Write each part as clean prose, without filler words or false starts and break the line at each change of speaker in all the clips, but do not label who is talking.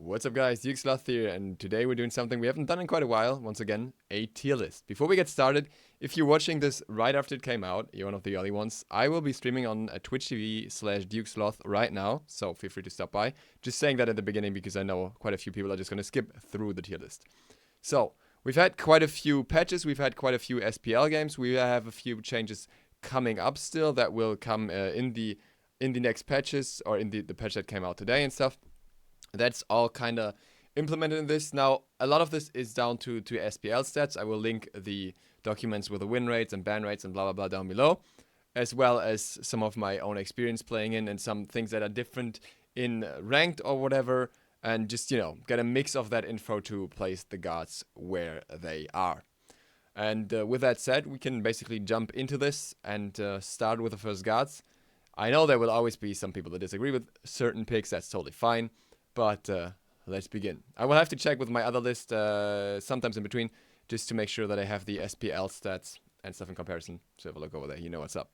What's up guys, SLOTH here, and today we're doing something we haven't done in quite a while, once again, a tier list. Before we get started, if you're watching this right after it came out, you're one of the early ones, I will be streaming on Twitch TV/DukeSloth right now, so feel free to stop by. Just saying that at the beginning because I know quite a few people are just going to skip through the tier list. So, we've had quite a few patches, we've had quite a few SPL games, we have a few changes coming up still that will come in the next patches, or in the patch that came out today and stuff. That's all kind of implemented in this. Now, a lot of this is down to SPL stats. I will link the documents with the win rates and ban rates and blah, blah, blah down below, as well as some of my own experience playing in and some things that are different in ranked or whatever, and just, you know, get a mix of that info to place the gods where they are. And with that said, we can basically jump into this and start with the first gods. I know there will always be some people that disagree with certain picks. That's totally fine. But let's begin. I will have to check with my other list sometimes in between, just to make sure that I have the SPL stats and stuff in comparison. So have a look over there, you know what's up.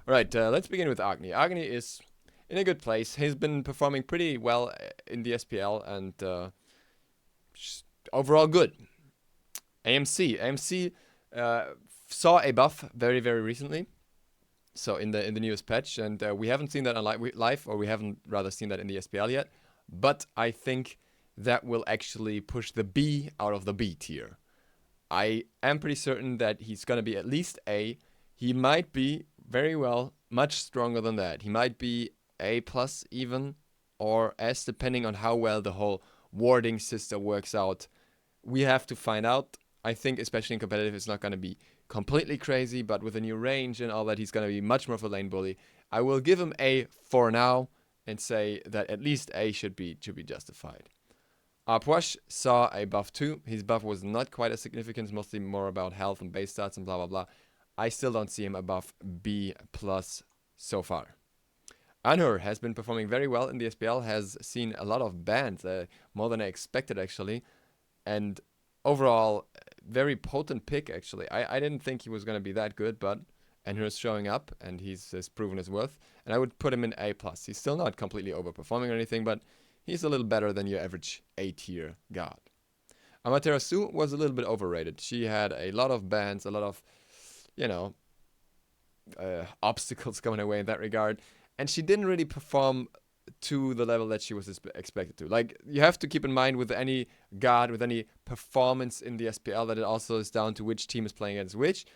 Alright, let's begin with Agni. Agni is in a good place. He's been performing pretty well in the SPL and overall good. AMC saw a buff very, very recently. So in the newest patch, and we haven't seen that on live, or we haven't rather seen that in the SPL yet. But I think that will actually push the B out of the B tier. I am pretty certain that he's going to be at least A. He might be very well much stronger than that. He might be A plus even, or S, depending on how well the whole warding system works out. We have to find out. I think especially in competitive it's not going to be completely crazy, but with a new range and all that, he's going to be much more of a lane bully. I will give him A for now, and say that at least A should be justified. Artemis saw a buff too. His buff was not quite as significant, mostly more about health and base stats and blah blah blah. I still don't see him above B plus so far. Anhur has been performing very well in the SPL, has seen a lot of bans, more than I expected actually, and overall very potent pick actually. I didn't think he was going to be that good, but Anhur's showing up, and he's proven his worth. And I would put him in A+. He's still not completely overperforming or anything, but he's a little better than your average A-tier god. Amaterasu was a little bit overrated. She had a lot of bans, a lot of, you know, obstacles coming her way in that regard. And she didn't really perform to the level that she was expected to. Like, you have to keep in mind with any god, with any performance in the SPL, that it also is down to which team is playing against which.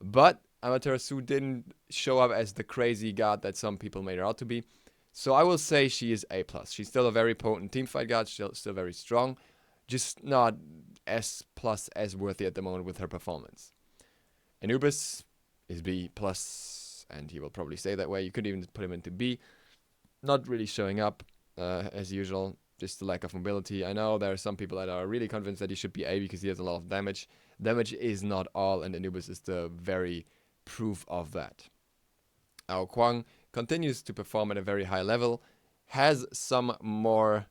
But Amaterasu didn't show up as the crazy god that some people made her out to be. So I will say she is A+. She's still a very potent teamfight god, still very strong. Just not S+ as worthy at the moment with her performance. Anubis is B+, and he will probably stay that way. You could even put him into B. Not really showing up, as usual. Just the lack of mobility. I know there are some people that are really convinced that he should be A because he has a lot of damage. Damage is not all, and Anubis is the very proof of that. Ao Kwang continues to perform at a very high level, has some more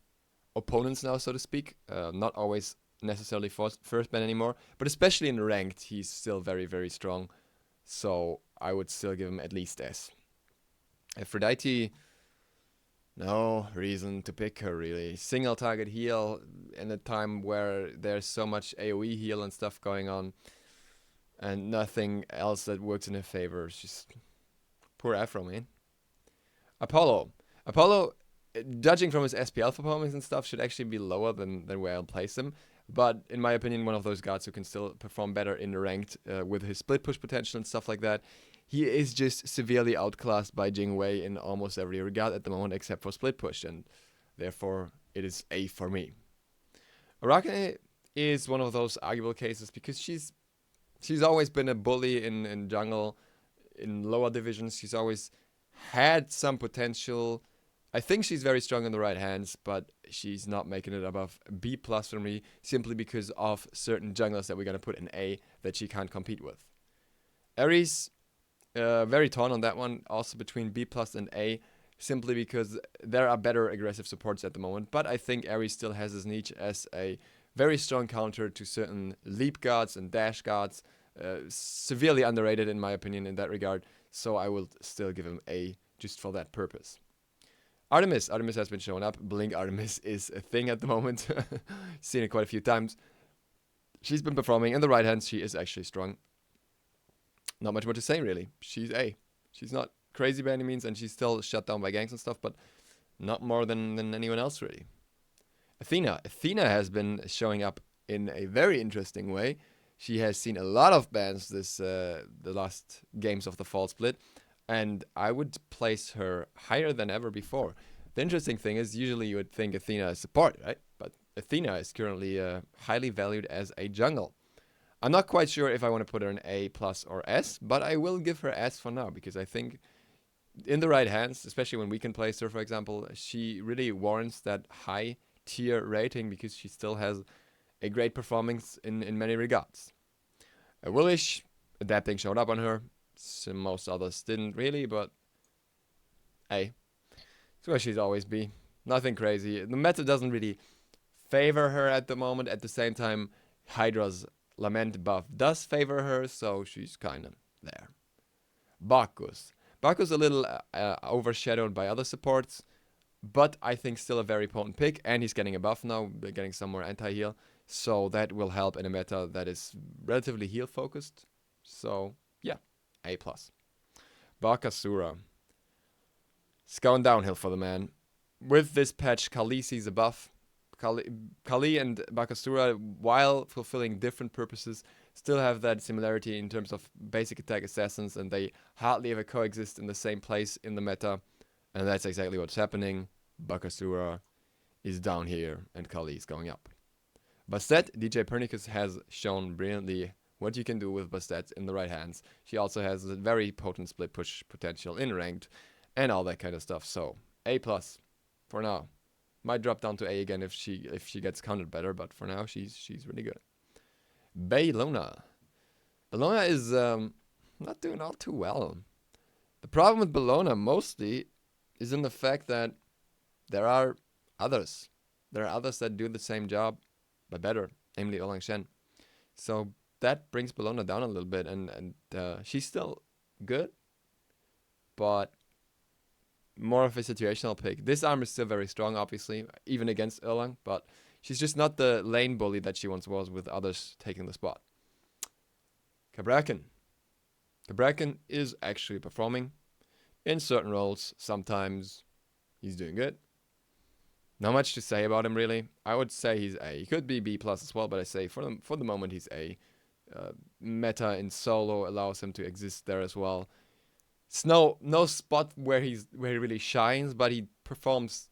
opponents now, so to speak, not always necessarily first ban anymore, but especially in ranked, he's still very, very strong, so I would still give him at least S. Aphrodite, no reason to pick her really. Single target heal in a time where there's so much AoE heal and stuff going on, and nothing else that works in her favor. She's poor Afro, man. Apollo, judging from his SPL performance and stuff, should actually be lower than where I'll place him. But in my opinion, one of those gods who can still perform better in ranked with his split push potential and stuff like that. He is just severely outclassed by Jingwei in almost every regard at the moment, except for split push, and therefore it is A for me. Artemis is one of those arguable cases because she's always been a bully in jungle, in lower divisions. She's always had some potential. I think she's very strong in the right hands, but she's not making it above B+ for me, simply because of certain junglers that we're going to put in A that she can't compete with. Ares, very torn on that one, also between B+ and A, simply because there are better aggressive supports at the moment, but I think Ares still has his niche as a very strong counter to certain leap guards and dash guards, severely underrated in my opinion in that regard, so I will still give him A just for that purpose. Artemis has been showing up. Blink Artemis is a thing at the moment. Seen it quite a few times. She's been performing. In the right hand, she is actually strong. Not much more to say, really. She's A. She's not crazy by any means, and she's still shut down by ganks and stuff, but not more than anyone else, really. Athena has been showing up in a very interesting way. She has seen a lot of bans the last games of the fall split, and I would place her higher than ever before. The interesting thing is, usually you would think Athena is support, right? But Athena is currently highly valued as a jungle. I'm not quite sure if I want to put her in A+ or S, but I will give her S for now, because I think in the right hands, especially when we can place her, for example, she really warrants that high tier rating, because she still has a great performance in many regards. Willish, adapting showed up on her. So most others didn't really, but A. It's where she'd always be. Nothing crazy. The meta doesn't really favor her at the moment. At the same time, Hydra's Lament buff does favor her, so she's kind of there. Bacchus a little overshadowed by other supports, but I think still a very potent pick, and he's getting a buff now, getting some more anti-heal, so that will help in a meta that is relatively heal focused. So yeah, A+. Bakasura. It's going downhill for the man. With this patch, Callie sees a buff. Callie and Bakasura, while fulfilling different purposes, still have that similarity in terms of basic attack assassins, and they hardly ever coexist in the same place in the meta, and that's exactly what's happening. Bakasura is down here, and Callie is going up. Bastet, DJ Pernicus has shown brilliantly what you can do with Bastet in the right hands. She also has a very potent split push potential in ranked, and all that kind of stuff. So A+ for now. Might drop down to A again if she gets countered better, but for now she's really good. Bellona. Bellona is not doing all too well. The problem with Bellona mostly is in the fact that there are others. There are others that do the same job, but better, namely Olan Shen. So that brings Bellona down a little bit, and she's still good, but more of a situational pick. This arm is still very strong, obviously, even against Erlang, but she's just not the lane bully that she once was, with others taking the spot. Cabrakan. Cabrakan is actually performing in certain roles. Sometimes he's doing good. Not much to say about him, really. I would say he's A. He could be B+ as well, but I say for the moment he's A. Meta in solo allows him to exist there as well. It's no spot where he really shines, but he performs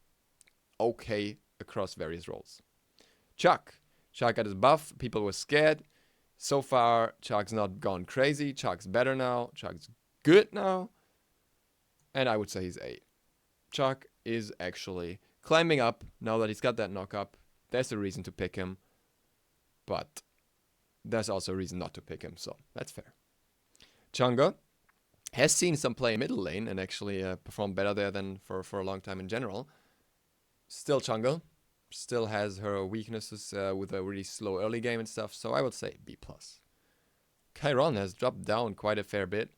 okay across various roles. Chuck got his buff. People were scared. So far, Chuck's not gone crazy. Chuck's better now. Chuck's good now. And I would say he's A. Chuck is actually climbing up now that he's got that knock up. There's a reason to pick him, but there's also a reason not to pick him, so that's fair. Chang'e has seen some play in middle lane and actually performed better there than for a long time in general. Still Chang'e still has her weaknesses with a really slow early game and stuff, so I would say B+. Chiron has dropped down quite a fair bit.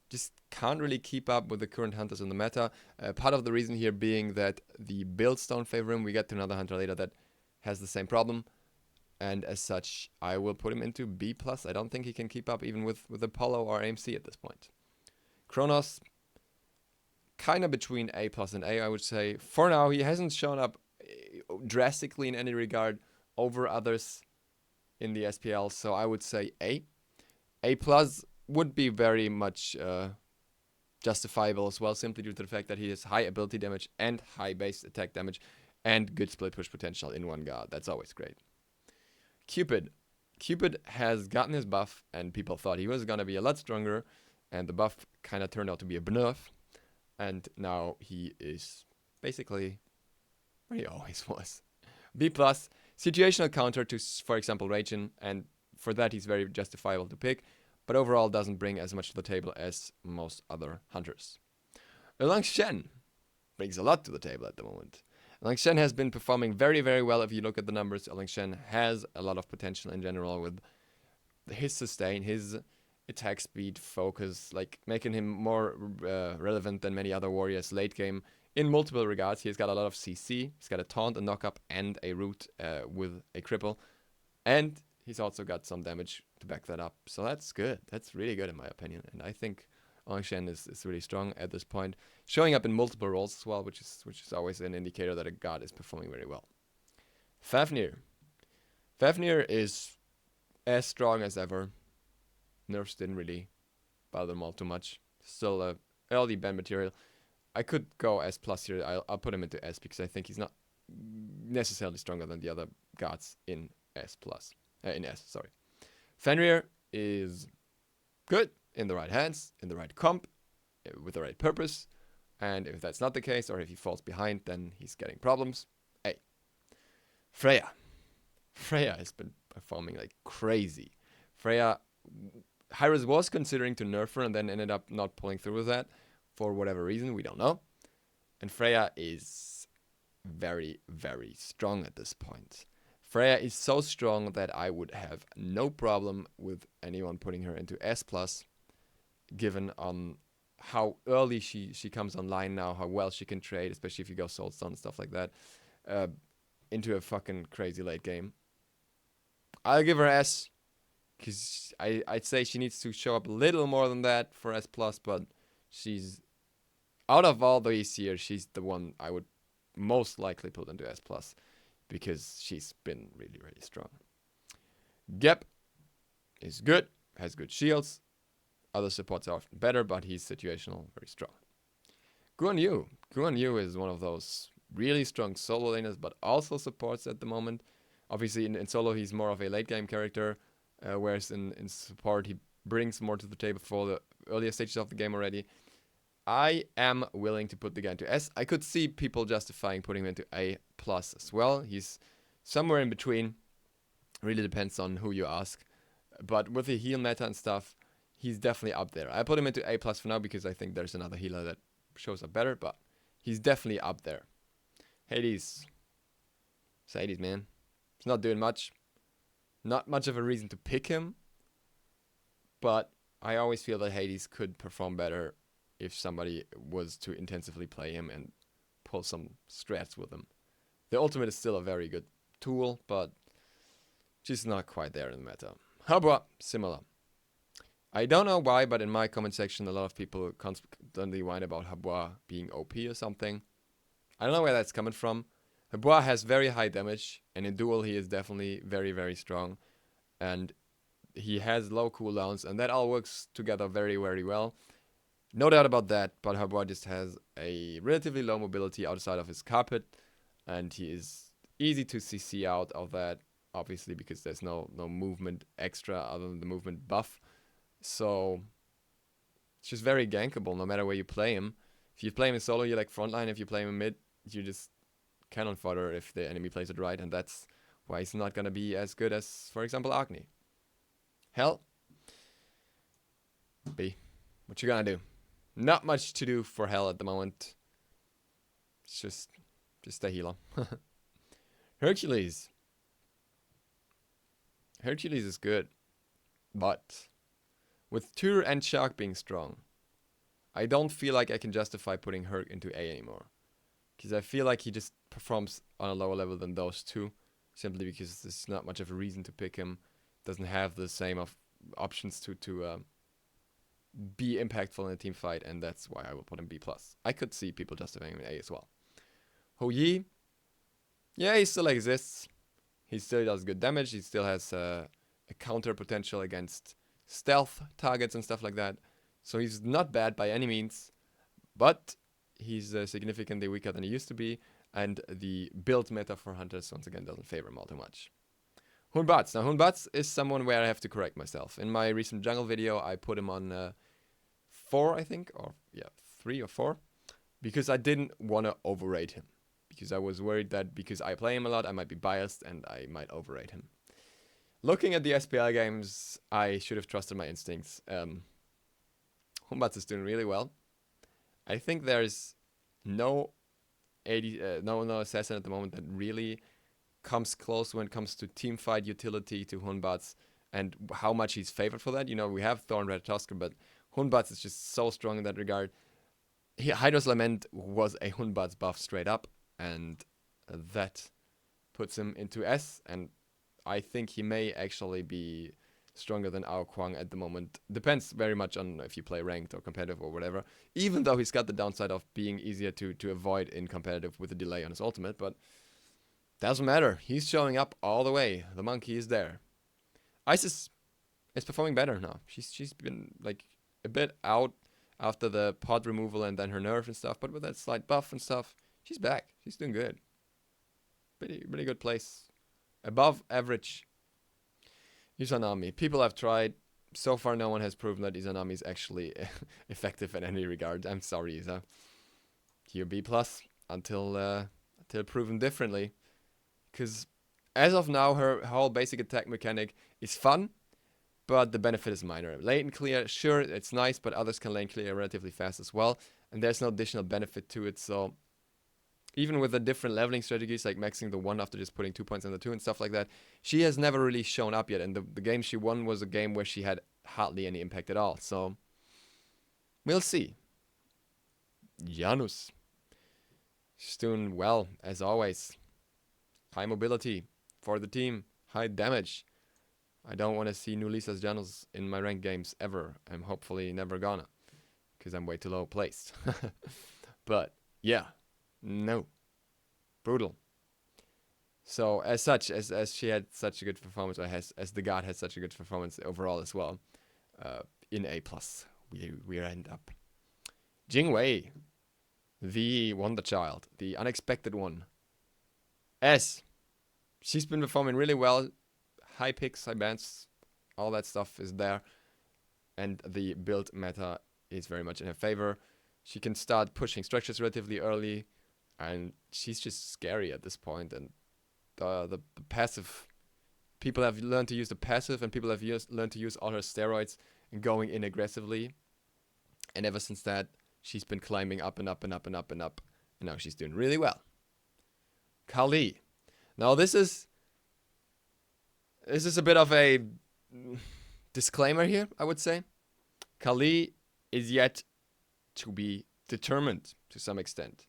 Just can't really keep up with the current hunters in the meta. Part of the reason here being that the builds don't favor him. We get to another hunter later that has the same problem. And as such, I will put him into B+. I don't think he can keep up even with Apollo or AMC at this point. Cronos, kind of between A+ and A, I would say. For now, he hasn't shown up drastically in any regard over others in the SPL, so I would say A. A+ would be very much justifiable as well, simply due to the fact that he has high ability damage and high base attack damage and good split push potential in one guard. That's always great. Cupid has gotten his buff, and people thought he was going to be a lot stronger, and the buff kind of turned out to be a nerf, and now he is basically where he always was. B+, situational counter to, for example, Ragin, and for that he's very justifiable to pick, but overall doesn't bring as much to the table as most other hunters. Olan Shen brings a lot to the table at the moment. Olan Shen has been performing very, very well. If you look at the numbers, Olan Shen has a lot of potential in general with his sustain, his attack speed, focus, like making him more relevant than many other warriors late game in multiple regards. He's got a lot of CC. He's got a taunt, a knock-up, and a root with a cripple. And he's also got some damage to back that up. So that's good. That's really good in my opinion. And I think Angshan is really strong at this point. Showing up in multiple roles as well, which is always an indicator that a god is performing very well. Fafnir. Fafnir is as strong as ever. Nerfs didn't really bother them all too much. Still a early ban material. I could go S+ here. I'll put him into S because I think he's not necessarily stronger than the other gods in S+. In S, sorry. Fenrir is good in the right hands, in the right comp, with the right purpose. And if that's not the case, or if he falls behind, then he's getting problems. A. Freya. Freya has been performing like crazy. Freya, Hyros was considering to nerf her and then ended up not pulling through with that for whatever reason, we don't know. And Freya is very, very strong at this point. Freya is so strong that I would have no problem with anyone putting her into S+, given how early she comes online now, how well she can trade, especially if you go Soulstone and stuff like that, into a fucking crazy late game. I'll give her S, because I'd say she needs to show up a little more than that for S+, but she's, out of all these here, she's the one I would most likely put into S+, because she's been really, really strong. Gep is good, has good shields. Other supports are often better, but he's situational, very strong. Guan Yu. Guan Yu is one of those really strong solo laners, but also supports at the moment. Obviously, in solo, he's more of a late game character, whereas in support, he brings more to the table for the earlier stages of the game already. I am willing to put the guy into S. I could see people justifying putting him into A+ as well. He's somewhere in between. Really depends on who you ask. But with the heal meta and stuff, he's definitely up there. I put him into A+ for now because I think there's another healer that shows up better, but he's definitely up there. Hades. It's Hades, man. He's not doing much. Not much of a reason to pick him, but I always feel that Hades could perform better if somebody was to intensively play him and pull some strats with him. The ultimate is still a very good tool, but just not quite there in the meta. Habwa, similar. I don't know why, but in my comment section, a lot of people constantly whine about Habwa being OP or something. I don't know where that's coming from. Habwa has very high damage, and in duel he is definitely very, very strong. And he has low cooldowns, and that all works together very, very well. No doubt about that, but Habwa just has a relatively low mobility outside of his Cupid, and he is easy to CC out of that, obviously, because there's no movement extra other than the movement buff. So it's just very gankable no matter where you play him. If you play him in solo, you're like frontline. If you play him in mid, you just cannon fodder if the enemy plays it right, and that's why he's not going to be as good as, for example, Agni. Hell. B. What you gonna do? Not much to do for Hell at the moment. It's just a healer. Hercules. Hercules is good, but with Tyr and Shark being strong, I don't feel like I can justify putting Herc into A anymore. Because I feel like he just performs on a lower level than those two, simply because there's not much of a reason to pick him. Doesn't have the same of options to be impactful in a team fight, and that's why I will put him B+. I could see people justifying him in A as well. Hou Yi, yeah, he still exists. He still does good damage. He still has a counter potential against stealth targets and stuff like that. So he's not bad by any means, but he's significantly weaker than he used to be, and the build meta for hunters once again doesn't favor him all too much. Hunbats. Now Hunbats is someone where I have to correct myself. In my recent jungle video, I put him on 4, I think, or yeah, 3 or 4, because I didn't want to overrate him. Because I was worried that because I play him a lot, I might be biased and I might overrate him. Looking at the SPL games, I should have trusted my instincts. Hunbats is doing really well. I think there's no assassin at the moment that really comes close when it comes to teamfight utility to Hunbats and how much he's favored for that. You know, we have Thor and Red Tusker, but Hunbats is just so strong in that regard. Hydra's Lament was a Hunbat's buff straight up, and that puts him into S, and I think he may actually be stronger than Ao Kwang at the moment. Depends very much on if you play ranked or competitive or whatever, even though he's got the downside of being easier to avoid in competitive with a delay on his ultimate, but doesn't matter. He's showing up all the way. The monkey is there. Isis is performing better now. She's been like a bit out after the pod removal and then her nerf and stuff, but with that slight buff and stuff, she's back. She's doing good. Pretty good place. Above average. Izanami. People have tried. So far, no one has proven that Izanami is actually effective in any regard. I'm sorry, Isa. You're B+ until proven differently. Because as of now, her whole basic attack mechanic is fun, but the benefit is minor. Lane clear, sure, it's nice, but others can lane clear relatively fast as well, and there's no additional benefit to it, so even with the different leveling strategies, like maxing the 1 after just putting 2 points on the 2 and stuff like that, she has never really shown up yet, and the game she won was a game where she had hardly any impact at all, so we'll see. Janus. She's doing well, as always. High mobility for the team, high damage. I don't want to see new Lisa's Janus in my ranked games ever. I'm hopefully never gonna, because I'm way too low placed. But yeah, no, brutal. So as such, as she had such a good performance, or as the god has such a good performance overall as well, in A+, we end up. Jingwei, the wonder child, the unexpected one. S. She's been performing really well. High picks, high bans, all that stuff is there. And the build meta is very much in her favor. She can start pushing structures relatively early. And she's just scary at this point. And the passive... People have learned to use the passive, and people have learned to use all her steroids and going in aggressively. And ever since that, she's been climbing up and up and up and up and up. And now she's doing really well. Callie. Now this is a bit of a disclaimer here, I would say. Callie is yet to be determined to some extent,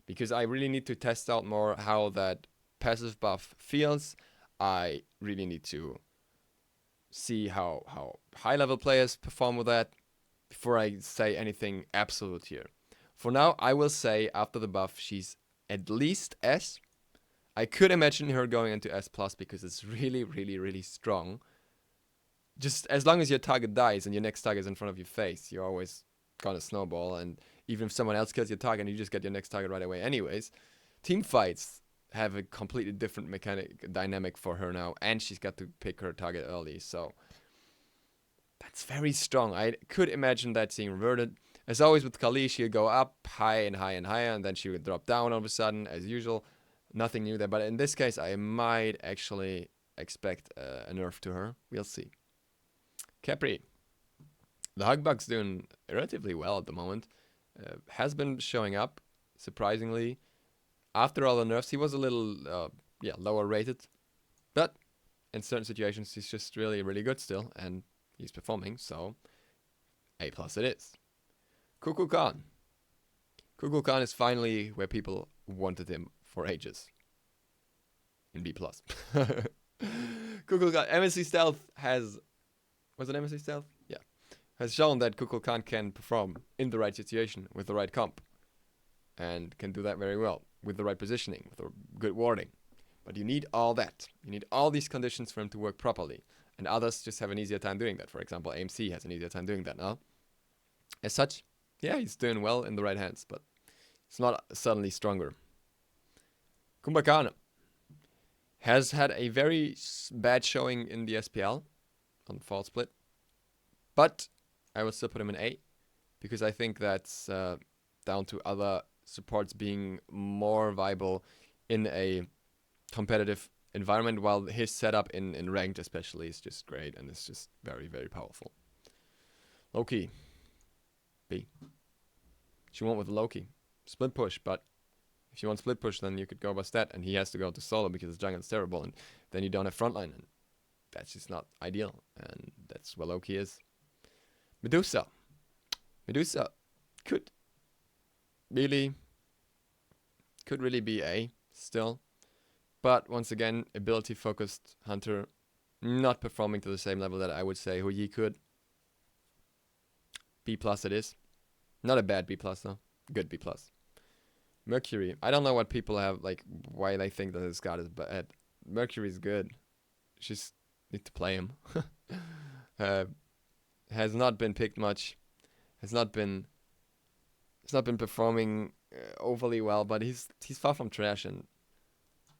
because I really need to test out more how that passive buff feels. I really need to see how high level players perform with that before I say anything absolute here. For now, I will say after the buff, she's at least S. I could imagine her going into S+ because it's really, really, really strong. Just as long as your target dies and your next target is in front of your face, you're always gonna snowball. And even if someone else kills your target, you just get your next target right away anyways. Team fights have a completely different dynamic for her now, and she's got to pick her target early. So that's very strong. I could imagine that being reverted. As always with Callie, she'll go up high and high and higher, and then she would drop down all of a sudden, as usual. Nothing new there, but in this case, I might actually expect a nerf to her. We'll see. Khepri. The Hugbug's doing relatively well at the moment. Has been showing up, surprisingly. After all the nerfs, he was a little lower rated. But in certain situations, he's just really, really good still. And he's performing, so A+ it is. Kukulkan. Kukulkan is finally where people wanted him for ages. In B+. Kukulkan. MSC Stealth has... Was it MSC Stealth? Yeah. Has shown that Kukulkan can perform in the right situation with the right comp. And can do that very well. With the right positioning. With a good warding. But you need all that. You need all these conditions for him to work properly. And others just have an easier time doing that. For example, AMC has an easier time doing that now. As such, yeah, he's doing well in the right hands. But it's not suddenly stronger. Kumbhakarna has had a very bad showing in the SPL on fall split, but I will still put him in A because I think that's down to other supports being more viable in a competitive environment, while his setup in ranked especially is just great and it's just very, very powerful. Loki. B. She went with Loki. Split push, but if you want split push, then you could go by stat, and he has to go to solo because his jungle is terrible, and then you don't have frontline, and that's just not ideal, and that's where Loki is. Medusa. Medusa could really could really be A still. But once again, ability focused hunter, not performing to the same level that I would say Hu Yi could. B plus it is. Not a bad B plus though. Good B plus. Mercury. I don't know what people have, like, why they think that this god is bad. Mercury's good. Just need to play him. Has not been picked much. Has not been performing overly well, but he's far from trash, and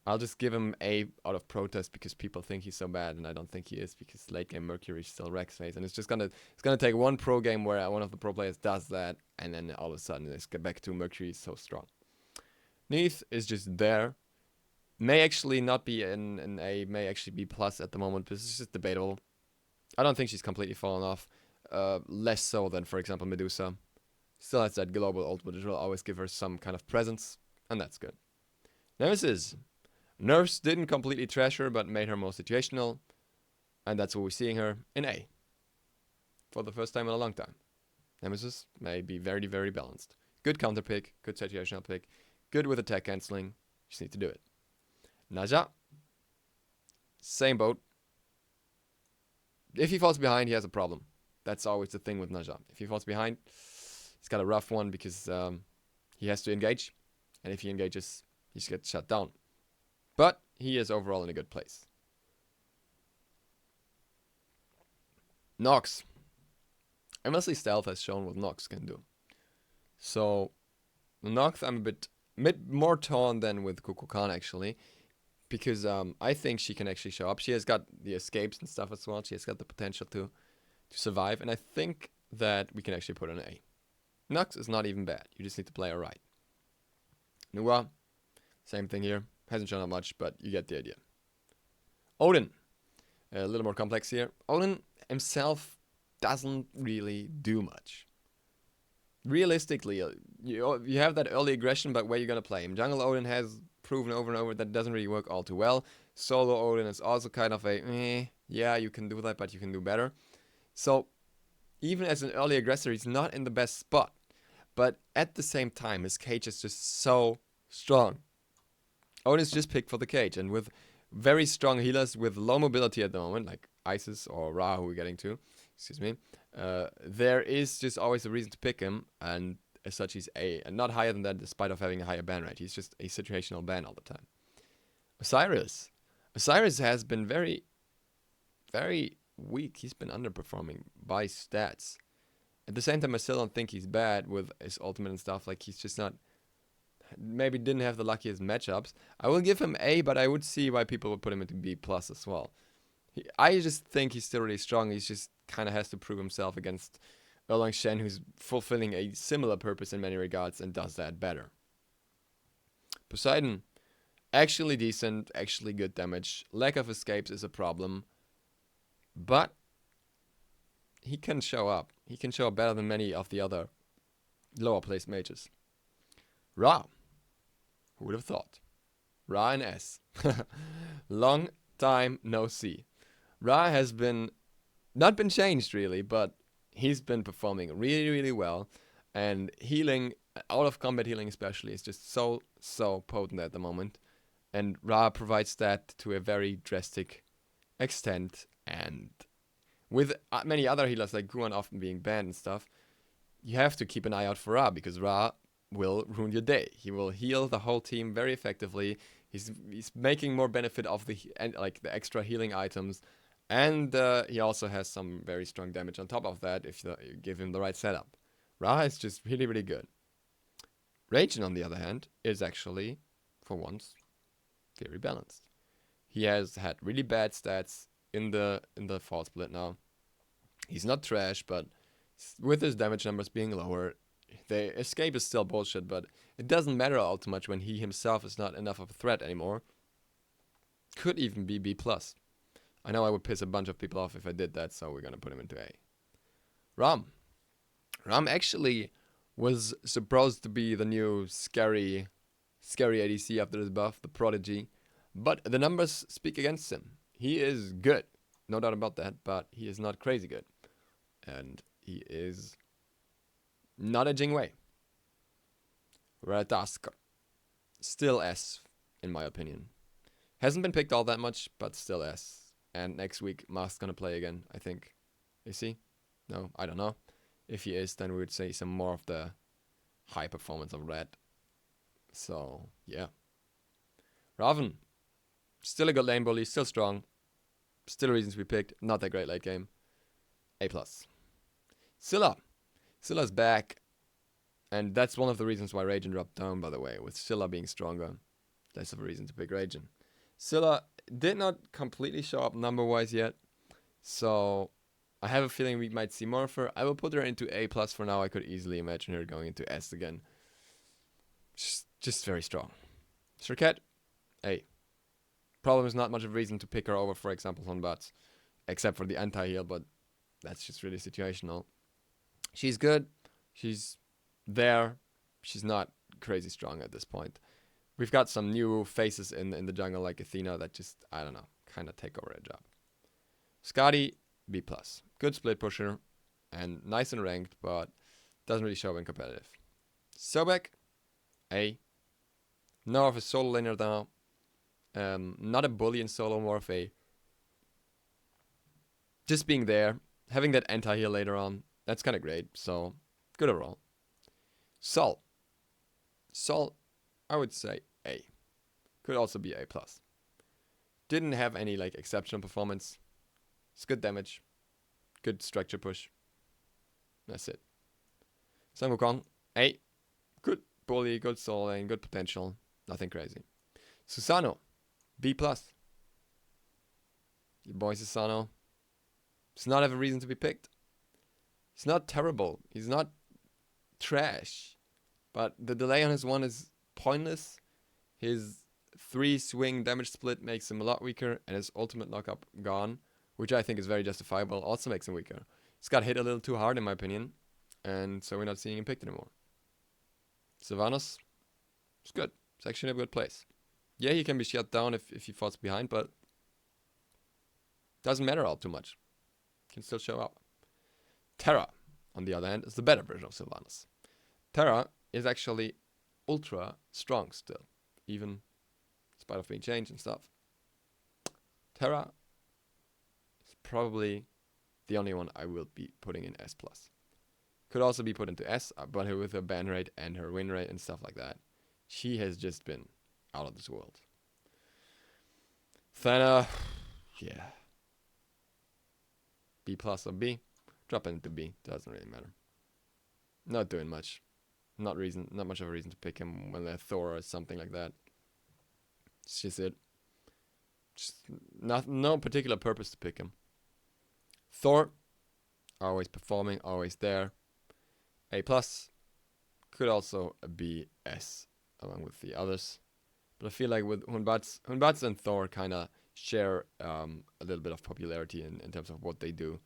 I'll just give him A out of protest because people think he's so bad, and I don't think he is, because late game Mercury still wrecks face, and it's gonna take one pro game where one of the pro players does that, and then all of a sudden it's get back to Mercury is so strong. Neith is just there. May actually not be an A, may actually be plus at the moment, but it's just debatable. I don't think she's completely fallen off. Less so than, for example, Medusa. Still has that global ultimate, which will always give her some kind of presence, and that's good. Nemesis. Nerfs didn't completely trash her, but made her more situational, and that's what we're seeing her in A. For the first time in a long time. Nemesis may be very, very balanced. Good counter pick, good situational pick, good with attack cancelling. Just need to do it. Nadja. Same boat. If he falls behind, he has a problem. That's always the thing with Nadja. If he falls behind, he's got a rough one because he has to engage. And if he engages, he just gets shut down. But he is overall in a good place. Nox. Mostly stealth has shown what Nox can do. So, Nox I'm a bit more torn than with Kumbhakarna actually. Because I think she can actually show up. She has got the escapes and stuff as well. She has got the potential to survive. And I think that we can actually put her in A. Nox is not even bad. You just need to play her right. Nuwa, same thing here. Hasn't shown up much, but you get the idea. Odin. A little more complex here. Odin himself doesn't really do much. Realistically, you have that early aggression, but where you're going to play him. Jungle Odin has proven over and over that doesn't really work all too well. Solo Odin is also kind of a, yeah, you can do that, but you can do better. So, even as an early aggressor, he's not in the best spot. But at the same time, his cage is just so strong. Odin's just picked for the cage, and with very strong healers with low mobility at the moment, like Isis or Ra, who we're getting to, there is just always a reason to pick him, and as such he's A, and not higher than that despite of having a higher ban rate. He's just a situational ban all the time. Osiris. Osiris has been very, very weak. He's been underperforming by stats. At the same time, I still don't think he's bad with his ultimate and stuff. Like, he's just not, maybe didn't have the luckiest matchups. I will give him A, but I would see why people would put him into B plus as well. I just think he's still really strong. He's just kind of has to prove himself against Erlang Shen, who's fulfilling a similar purpose in many regards and does that better. Poseidon, actually decent, actually good damage. Lack of escapes is a problem, but he can show up. He can show up better than many of the other lower placed mages. Ra, who would have thought? Ra and S. Long time no see. Ra has not been changed really, but he's been performing really, really well. And healing, out of combat healing especially, is just so potent at the moment. And Ra provides that to a very drastic extent. And with many other healers like Guan often being banned and stuff, you have to keep an eye out for Ra, because Ra will ruin your day. He will heal the whole team very effectively. He's making more benefit of the extra healing items. And he also has some very strong damage on top of that if you give him the right setup. Ra is just really, really good. Ragin, on the other hand, is actually, for once, very balanced. He has had really bad stats in the fall split now. He's not trash, but with his damage numbers being lower, the escape is still bullshit, but it doesn't matter all too much when he himself is not enough of a threat anymore. Could even be B+. I know I would piss a bunch of people off if I did that, so we're gonna put him into A. Ram. Ram actually was supposed to be the new scary ADC after this buff, the Prodigy. But the numbers speak against him. He is good, no doubt about that, but he is not crazy good. And he is not a Jingwei. Radask. Still S, in my opinion. Hasn't been picked all that much, but still S. And next week, Mask's gonna play again, I think. Is he? No, I don't know. If he is, then we would say some more of the high performance of Red. So, yeah. Raven. Still a good lane bully, still strong. Still reasons we picked. Not that great late game. A+. Scylla. Scylla's back. And that's one of the reasons why Raijin dropped down, by the way. With Scylla being stronger. Less of a reason to pick Raijin. Scylla did not completely show up number-wise yet. So, I have a feeling we might see more of her. I will put her into A+ for now. I could easily imagine her going into S again. Just very strong. Serket. A. Problem is not much of a reason to pick her over, for example, Honbats. Except for the anti-heal, but that's just really situational. She's good. She's there. She's not crazy strong at this point. We've got some new faces in the jungle like Athena that just, I don't know, kind of take over a job. Skadi, B+. Good split pusher and nice and ranked, but doesn't really show in competitive. Sobek, A. More of a solo laner now. Not a bully in solo, more of a just being there, having that anti-heal later on. That's kind of great, so good overall. Sol, I would say A. Could also be A+. Didn't have any like exceptional performance. It's good damage, good structure push. That's it. Sun Wukong, A. Good bully, good soul lane, good potential. Nothing crazy. Susanoo, B+. Your boy Susanoo does not have a reason to be picked. He's not terrible. He's not trash. But the delay on his one is pointless. His 3-swing damage split makes him a lot weaker. And his ultimate lockup gone, which I think is very justifiable, also makes him weaker. He's got hit a little too hard in my opinion. And so we're not seeing him picked anymore. Sylvanas, it's good. It's actually in a good place. Yeah, he can be shut down if he falls behind, but doesn't matter all too much. Can still show up. Terra, on the other hand, is the better version of Sylvanas. Terra is actually ultra strong still, even in spite of being changed and stuff. Terra is probably the only one I will be putting in S+. Could also be put into S, but with her ban rate and her win rate and stuff like that, she has just been out of this world. Athena, yeah. B+ or B. Drop it into B. Doesn't really matter. Not doing much. Not much of a reason to pick him when they're Thor or something like that. It's just it. Just no particular purpose to pick him. Thor, always performing, always there. A+. Could also be S along with the others. But I feel like with Hunbats and Thor kind of share a little bit of popularity in terms of what they do.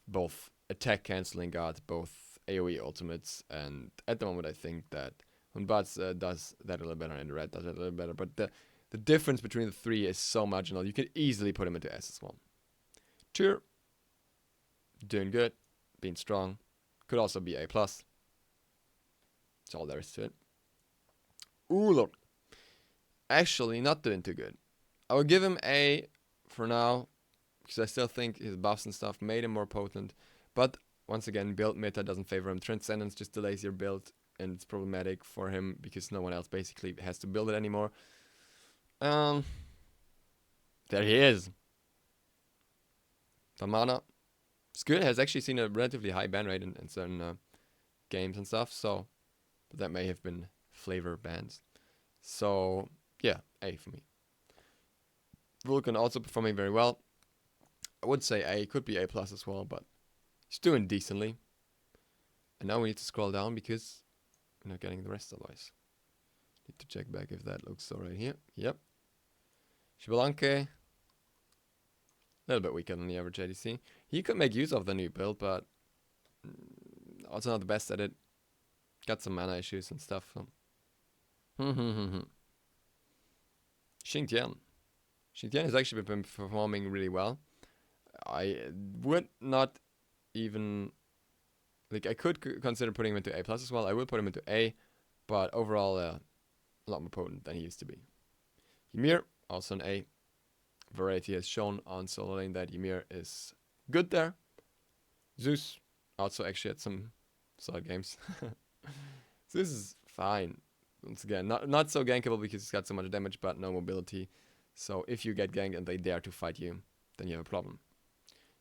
Both attack cancelling guards, both AoE ultimates, and at the moment I think that Hunbats does that a little better and Red does it a little better. But the difference between the three is so marginal. You could easily put him into S as well. Tyr, doing good, being strong. Could also be A+. That's all there is to it. Ullr, actually not doing too good. I would give him A for now, because I still think his buffs and stuff made him more potent. But once again, build meta doesn't favor him. Transcendence just delays your build, and it's problematic for him because no one else basically has to build it anymore. There he is. Tamana, it's good. Has actually seen a relatively high ban rate in certain games and stuff. So, but that may have been flavor bans. So yeah, A for me. Vulcan also performing very well. I would say A, could be A+ as well, but he's doing decently. And now we need to scroll down because we're not getting the rest otherwise. Need to check back if that looks alright here. Yep. Shibalanke, a little bit weaker than the average ADC. He could make use of the new build, but also not the best at it. Got some mana issues and stuff. So. Xingtian. Xingtian has actually been performing really well. I would not even... Like, I could consider putting him into A+ as well. I will put him into A. but overall a lot more potent than he used to be. Ymir, also an A. Variety has shown on solo lane that Ymir is good there. Zeus also actually had some solid games. Zeus is fine. Once again, not so gankable because he's got so much damage, but no mobility. So if you get ganked and they dare to fight you, then you have a problem.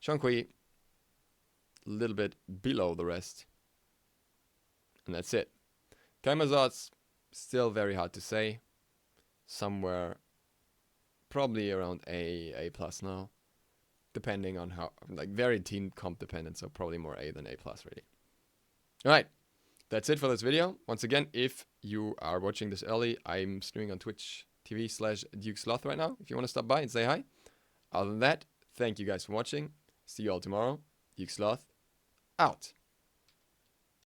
Shankui, a little bit below the rest. And that's it. Camelot's still very hard to say. Somewhere probably around A plus now. Depending on how, like very team comp dependent, so probably more A than A plus really. Alright, that's it for this video. Once again, if you are watching this early, I'm streaming on Twitch TV/DukeSloth right now, if you want to stop by and say hi. Other than that, thank you guys for watching. See you all tomorrow. DukeSloth, out.